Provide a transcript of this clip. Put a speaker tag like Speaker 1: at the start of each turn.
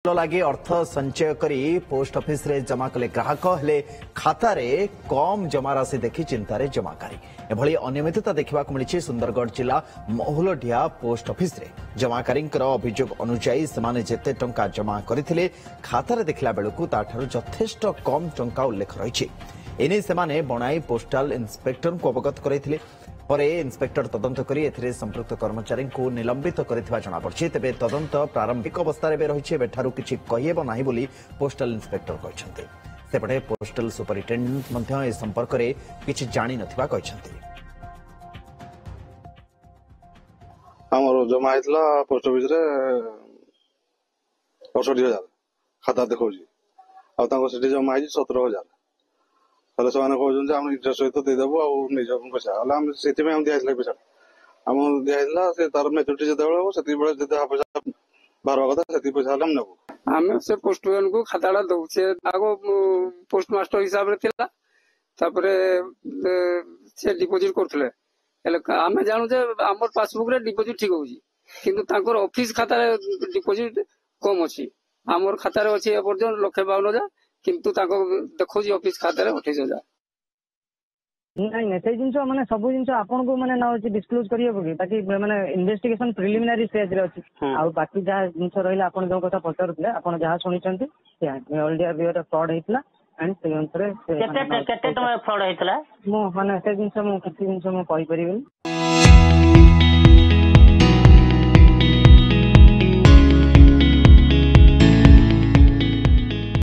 Speaker 1: लगे अर्थ संचय करी पोस्ट ऑफिस रे जमा कले ग्राहक हेले खाता रे कम जमा राशि देखि चिंतारे जमाकारी एभली अनियमितता देखा मिली सुंदरगढ़ जिला महुलडिया पोस्ट ऑफिस रे जमाकारी अभियोग अनुसार से जेते टंका जमा करथिले खाता रे देखला बेलकु ताठारु यथेष्ट कम टंका उल्लेख रही एने से बनाई पोस्टाल इन्स्पेक्टर को अवगत करथिले पर इन्स्पेक्टर तदंत करी एथिरे संपृक्त कर्मचारी को निलंबित करथिबा जଣା पड़छि तेबे तदंत प्रारंभिक अवस्था रे रहिछि बेठारु किछि कहिएबो नाही बोली पोस्टल इन्स्पेक्टर कहछन्ते सेपटे पोस्टल सुपरिटेंडेंट मध्य ए संपर्क रे किछि जानि नथिबा कहछन्ते
Speaker 2: हमरो जमा हेतला पोस्ट ऑफिस रे 68000 खाता देखौछि आ तांको सेठी जमा हेछि 17000 ताले समान कहउछन हम इंटरेस्ट सहित दे देबो आ नै जब पैसा हला हम सेति में हम दियाइला पैसा हम दियाइला से तार मेचुरिटी जते बेले हो सेति बेले जते पैसा बारवा कथा सेति पैसा हम नेबो
Speaker 3: हम से पोस्टमैन को खाताड़ा दउ से आगो पोस्ट मास्टर हिसाब रे थिला तापरे से डिपॉजिट करथले एले हम जानू जे हमर पासबुक रे डिपॉजिट ठीक होउची किंतु तांकर ऑफिस खाता रे डिपॉजिट कम अछि हमर खाता रे अछि एपर्यंत 152,000 किंतु ताको देखौची ऑफिस खाता रे 28,000
Speaker 4: नहीं से जिन माने सब जिन आपन को माने ना डिस्क्लोज करियो कि ताकि माने इन्वेस्टिगेशन प्रिलिमिनरी स्टेज रे अछि आ बाकी जहा जिन रहिला आपन जो कथा पचरथिले आपन जहा सुनिचंती से ऑल इंडिया बियर फ्रॉड हेतला एंड से अंतरे केते टमा फ्रॉड हेतला मो माने से जिन मो किछि जिन मो कहि परिबेनी।